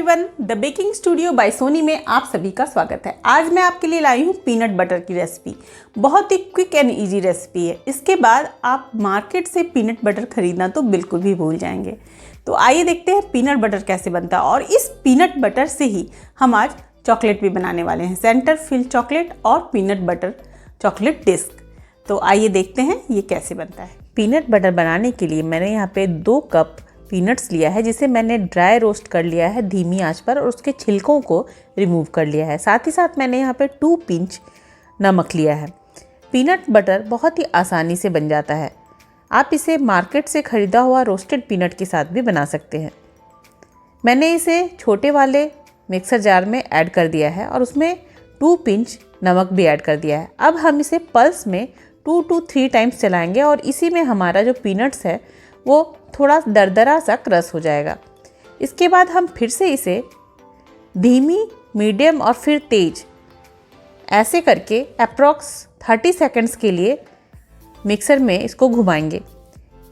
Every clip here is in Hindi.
Everyone, the baking studio by Sony में आप सभी का स्वागत है। आज मैं आपके लिए लाई हूँ पीनट बटर की रेसिपी। बहुत ही क्विक एंड इजी रेसिपी है। इसके बाद आप मार्केट से पीनट बटर खरीदना तो बिल्कुल भी भूल जाएंगे। तो आइए देखते हैं पीनट बटर कैसे बनता है। और इस पीनट बटर से ही हम आज चॉकलेट भी बनाने वाले हैं, सेंटर फिल चॉकलेट और पीनट बटर चॉकलेट डिस्क। तो आइए देखते हैं ये कैसे बनता है। पीनट बटर बनाने के लिए मैंने यहाँ पे 2 कप पीनट्स लिया है, जिसे मैंने ड्राई रोस्ट कर लिया है धीमी आंच पर और उसके छिलकों को रिमूव कर लिया है। साथ ही साथ मैंने यहाँ पे 2 पिंच नमक लिया है। पीनट बटर बहुत ही आसानी से बन जाता है। आप इसे मार्केट से ख़रीदा हुआ रोस्टेड पीनट के साथ भी बना सकते हैं। मैंने इसे छोटे वाले मिक्सर जार में ऐड कर दिया है और उसमें 2 पिंच नमक भी ऐड कर दिया है। अब हम इसे पल्स में 2 to 3 टाइम्स चलाएंगे और इसी में हमारा जो पीनट्स है वो थोड़ा दरदरा सा क्रश हो जाएगा। इसके बाद हम फिर से इसे धीमी, मीडियम और फिर तेज ऐसे करके अप्रॉक्स 30 सेकंड्स के लिए मिक्सर में इसको घुमाएंगे।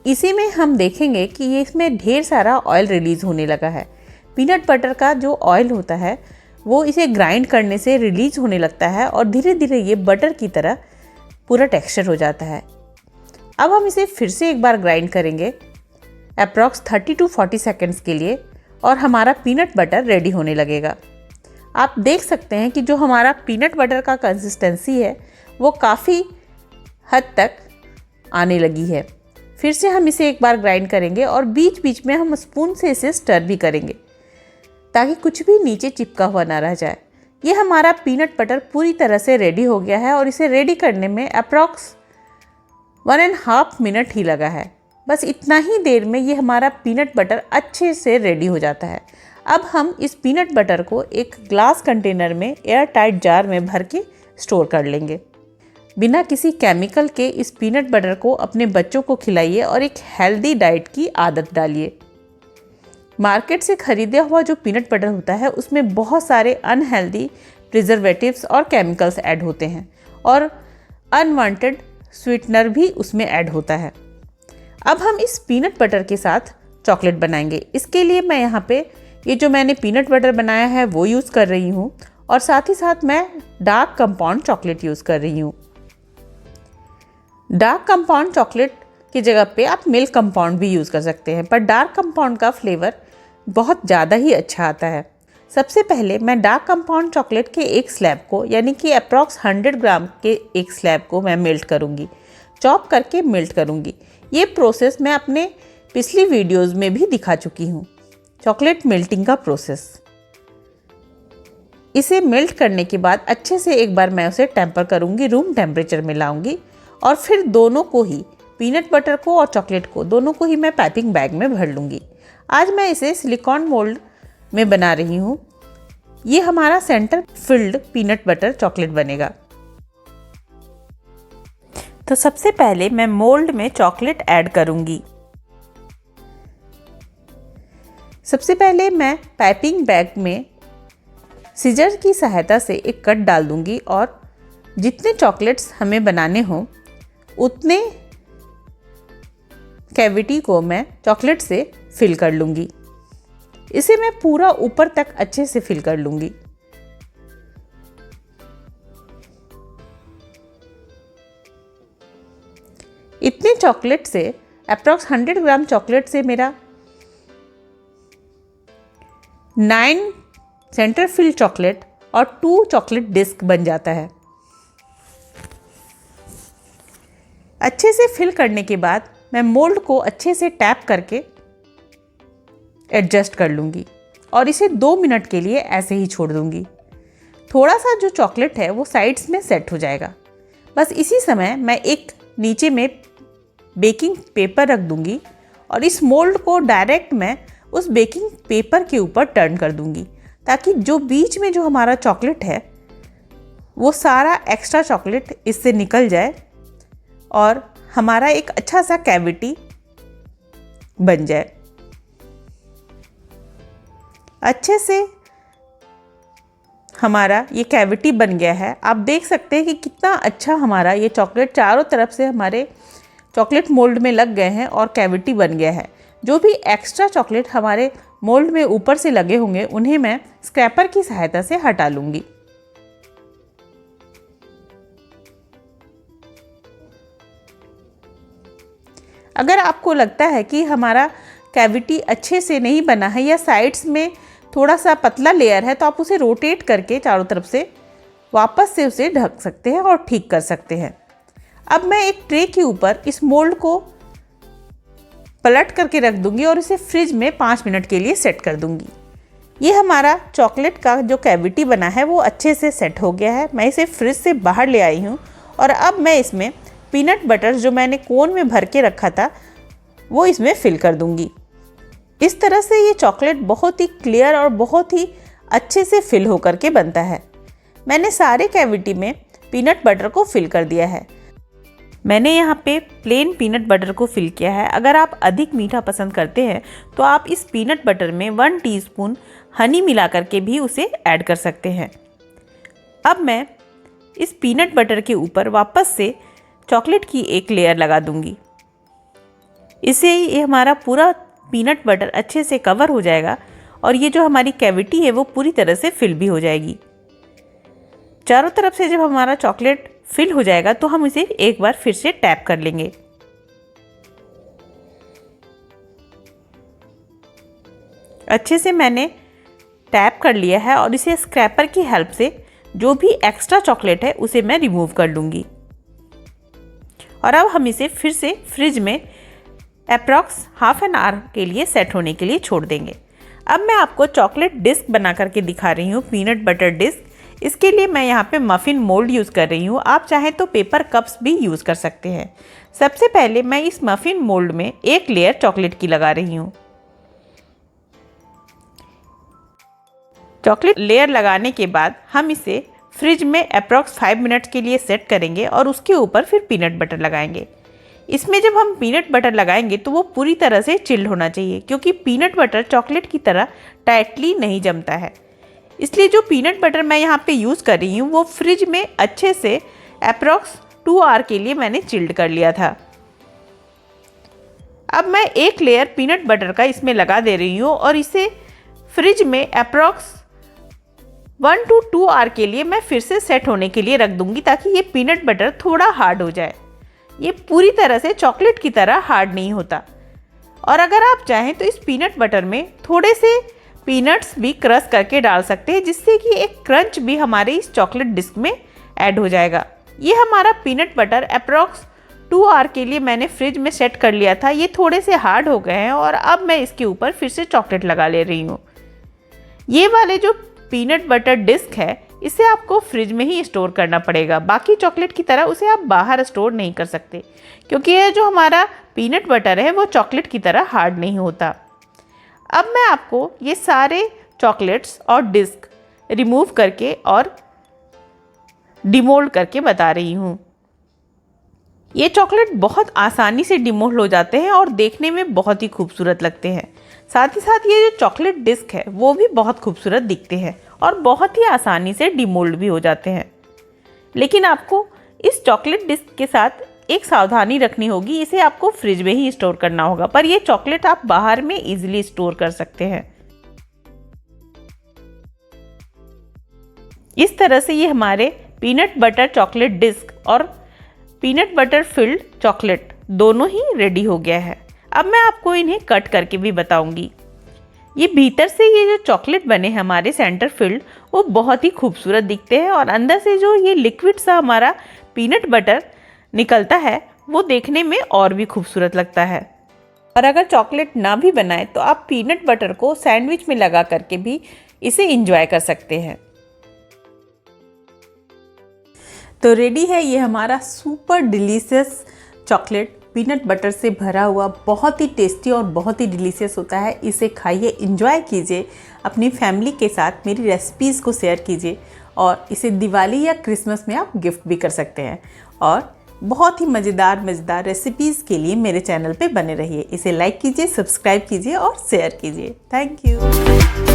इसी में हम देखेंगे कि ये इसमें ढेर सारा ऑयल रिलीज़ होने लगा है। पीनट बटर का जो ऑयल होता है वो इसे ग्राइंड करने से रिलीज़ होने लगता है और धीरे धीरे ये बटर की तरह पूरा टेक्सचर हो जाता है। अब हम इसे फिर से एक बार ग्राइंड करेंगे अप्रॉक्स 30 to 40 सेकंड्स के लिए और हमारा पीनट बटर रेडी होने लगेगा। आप देख सकते हैं कि जो हमारा पीनट बटर का कंसिस्टेंसी है वो काफ़ी हद तक आने लगी है। फिर से हम इसे एक बार ग्राइंड करेंगे और बीच बीच में हम स्पून से इसे स्टर भी करेंगे ताकि कुछ भी नीचे चिपका हुआ ना रह जाए। ये हमारा पीनट बटर पूरी तरह से रेडी हो गया है और इसे रेडी करने में अप्रॉक्स 1.5 मिनट ही लगा है। बस इतना ही देर में ये हमारा पीनट बटर अच्छे से रेडी हो जाता है। अब हम इस पीनट बटर को एक ग्लास कंटेनर में एयर टाइट जार में भर के स्टोर कर लेंगे। बिना किसी केमिकल के इस पीनट बटर को अपने बच्चों को खिलाइए और एक हेल्दी डाइट की आदत डालिए। मार्केट से खरीदा हुआ जो पीनट बटर होता है उसमें बहुत सारे अनहेल्दी प्रिजर्वेटिव्स और केमिकल्स ऐड होते हैं और अनवांटेड स्वीटनर भी उसमें ऐड होता है। अब हम इस पीनट बटर के साथ चॉकलेट बनाएंगे। इसके लिए मैं यहाँ पे ये जो मैंने पीनट बटर बनाया है वो यूज़ कर रही हूँ और साथ ही साथ मैं डार्क कंपाउंड चॉकलेट यूज़ कर रही हूँ। डार्क कंपाउंड चॉकलेट की जगह पे आप मिल्क कंपाउंड भी यूज़ कर सकते हैं, पर डार्क कंपाउंड का फ्लेवर बहुत ज़्यादा ही अच्छा आता है। सबसे पहले मैं डार्क कंपाउंड चॉकलेट के एक स्लैब को यानी कि अप्रॉक्स 100 ग्राम के एक स्लैब को मैं मेल्ट करूँगी, चॉप करके मेल्ट करूँगी। ये प्रोसेस मैं अपने पिछली वीडियोस में भी दिखा चुकी हूँ, चॉकलेट मेल्टिंग का प्रोसेस। इसे मेल्ट करने के बाद अच्छे से एक बार मैं उसे टेम्पर करूँगी, रूम टेम्परेचर में लाऊंगी और फिर दोनों को ही, पीनट बटर को और चॉकलेट को, दोनों को ही मैं पैकिंग बैग में भर लूँगी। आज मैं इसे सिलिकॉन मोल्ड में बना रही हूँ। ये हमारा centre field peanut butter chocolate बनेगा। तो सबसे पहले मैं मोल्ड में चॉकलेट ऐड करूँगी। सबसे पहले मैं पाइपिंग बैग में सीजर की सहायता से एक कट डाल दूँगी और जितने चॉकलेट्स हमें बनाने हों उतने कैविटी को मैं चॉकलेट से फिल कर लूँगी। इसे मैं पूरा ऊपर तक अच्छे से फिल कर लूँगी। इतने चॉकलेट से अप्रॉक्स 100 ग्राम चॉकलेट से मेरा 9 सेंटर फिल चॉकलेट और 2 चॉकलेट डिस्क बन जाता है। अच्छे से फिल करने के बाद मैं मोल्ड को अच्छे से टैप करके एडजस्ट कर लूँगी और इसे 2 मिनट के लिए ऐसे ही छोड़ दूँगी। थोड़ा सा जो चॉकलेट है वो साइड्स में सेट हो जाएगा। बस इसी समय मैं एक नीचे में बेकिंग पेपर रख दूँगी और इस मोल्ड को डायरेक्ट मैं उस बेकिंग पेपर के ऊपर टर्न कर दूँगी ताकि जो बीच में जो हमारा चॉकलेट है वो सारा एक्स्ट्रा चॉकलेट इससे निकल जाए और हमारा एक अच्छा सा कैविटी बन जाए। अच्छे से हमारा ये कैविटी बन गया है। आप देख सकते हैं कि कितना अच्छा हमारा ये चॉकलेट चारों तरफ से हमारे चॉकलेट मोल्ड में लग गए हैं और कैविटी बन गया है। जो भी एक्स्ट्रा चॉकलेट हमारे मोल्ड में ऊपर से लगे होंगे उन्हें मैं स्क्रैपर की सहायता से हटा लूँगी। अगर आपको लगता है कि हमारा कैविटी अच्छे से नहीं बना है या साइड्स में थोड़ा सा पतला लेयर है, तो आप उसे रोटेट करके चारों तरफ से वापस से उसे ढक सकते हैं और ठीक कर सकते हैं। अब मैं एक ट्रे के ऊपर इस मोल्ड को पलट करके रख दूंगी और इसे फ्रिज में 5 मिनट के लिए सेट कर दूंगी। ये हमारा चॉकलेट का जो कैविटी बना है वो अच्छे से सेट हो गया है। मैं इसे फ्रिज से बाहर ले आई हूँ और अब मैं इसमें पीनट बटर जो मैंने कोन में भर के रखा था वो इसमें फिल कर दूंगी। इस तरह से ये चॉकलेट बहुत ही क्लियर और बहुत ही अच्छे से फिल होकर के बनता है। मैंने सारे कैविटी में पीनट बटर को फिल कर दिया है। मैंने यहाँ पे प्लेन पीनट बटर को फिल किया है। अगर आप अधिक मीठा पसंद करते हैं तो आप इस पीनट बटर में 1 टीस्पून हनी मिला करके भी उसे ऐड कर सकते हैं। अब मैं इस पीनट बटर के ऊपर वापस से चॉकलेट की एक लेयर लगा दूंगी। इससे ये हमारा पूरा पीनट बटर अच्छे से कवर हो जाएगा और ये जो हमारी कैविटी है वो पूरी तरह से फिल भी हो जाएगी। चारों तरफ से जब हमारा चॉकलेट फिल हो जाएगा तो हम इसे एक बार फिर से टैप कर लेंगे। अच्छे से मैंने टैप कर लिया है और इसे स्क्रैपर की हेल्प से जो भी एक्स्ट्रा चॉकलेट है उसे मैं रिमूव कर लूँगी। और अब हम इसे फिर से फ्रिज में अप्रॉक्स हाफ एन आवर के लिए सेट होने के लिए छोड़ देंगे। अब मैं आपको चॉकलेट डिस्क बना करके दिखा रही हूँ, पीनट बटर डिस्क। इसके लिए मैं यहाँ पे मफ़िन मोल्ड यूज़ कर रही हूँ। आप चाहें तो पेपर कप्स भी यूज़ कर सकते हैं। सबसे पहले मैं इस मफ़िन मोल्ड में एक लेयर चॉकलेट की लगा रही हूँ। चॉकलेट लेयर लगाने के बाद हम इसे फ्रिज में अप्रॉक्स 5 मिनट के लिए सेट करेंगे और उसके ऊपर फिर पीनट बटर लगाएंगे। इसमें जब हम पीनट बटर लगाएंगे तो वो पूरी तरह से चिल्ड होना चाहिए, क्योंकि पीनट बटर चॉकलेट की तरह टाइटली नहीं जमता है। इसलिए जो पीनट बटर मैं यहाँ पे यूज़ कर रही हूँ वो फ्रिज में अच्छे से अप्रॉक्स 2 आवर के लिए मैंने चिल्ड कर लिया था। अब मैं एक लेयर पीनट बटर का इसमें लगा दे रही हूँ और इसे फ्रिज में अप्रॉक्स 1 to 2 आवर के लिए मैं फिर से सेट होने के लिए रख दूँगी, ताकि ये पीनट बटर थोड़ा हार्ड हो जाए। ये पूरी तरह से चॉकलेट की तरह हार्ड नहीं होता। और अगर आप चाहें तो इस पीनट बटर में थोड़े से पीनट्स भी क्रश करके डाल सकते हैं, जिससे कि एक क्रंच भी हमारे इस चॉकलेट डिस्क में ऐड हो जाएगा। ये हमारा पीनट बटर अप्रॉक्स 2 आवर के लिए मैंने फ्रिज में सेट कर लिया था। ये थोड़े से हार्ड हो गए हैं और अब मैं इसके ऊपर फिर से चॉकलेट लगा ले रही हूँ। ये वाले जो पीनट बटर डिस्क है इसे आपको फ्रिज में ही स्टोर करना पड़ेगा। बाकी चॉकलेट की तरह उसे आप बाहर स्टोर नहीं कर सकते, क्योंकि यह जो हमारा पीनट बटर है वो चॉकलेट की तरह हार्ड नहीं होता। अब मैं आपको ये सारे चॉकलेट्स और डिस्क रिमूव करके और डिमोल्ड करके बता रही हूँ। ये चॉकलेट बहुत आसानी से डिमोल्ड हो जाते हैं और देखने में बहुत ही खूबसूरत लगते हैं। साथ ही साथ ये जो चॉकलेट डिस्क है वो भी बहुत खूबसूरत दिखते हैं और बहुत ही आसानी से डिमोल्ड भी हो जाते हैं। लेकिन आपको इस चॉकलेट डिस्क के साथ एक सावधानी रखनी होगी, इसे आपको फ्रिज में ही स्टोर करना होगा, पर ये चॉकलेट आप बाहर में इजीली स्टोर कर सकते हैं। इस तरह से ये हमारे पीनट बटर चॉकलेट डिस्क और पीनट बटर फिल्ड चॉकलेट दोनों ही रेडी हो गया है। अब मैं आपको इन्हें कट करके भी बताऊंगी। ये भीतर से ये जो चॉकलेट बने हैं हमारे सेंटर फिल्ड वो बहुत ही खूबसूरत दिखते हैं और अंदर से जो ये लिक्विड सा हमारा पीनट बटर निकलता है वो देखने में और भी खूबसूरत लगता है। और अगर चॉकलेट ना भी बनाए तो आप पीनट बटर को सैंडविच में लगा करके भी इसे एंजॉय कर सकते हैं। तो रेडी है ये हमारा super delicious chocolate, peanut butter से भरा हुआ, बहुत ही टेस्टी और बहुत ही डिलीशियस होता है। इसे खाइए, एंजॉय कीजिए, अपनी फैमिली के साथ मेरी रेसिपीज़ को शेयर कीजिए और इसे दिवाली या क्रिसमस में आप गिफ्ट भी कर सकते हैं। और बहुत ही मज़ेदार रेसिपीज़ के लिए मेरे चैनल पे बने रहिए। इसे लाइक कीजिए, सब्सक्राइब कीजिए और शेयर कीजिए। Thank you.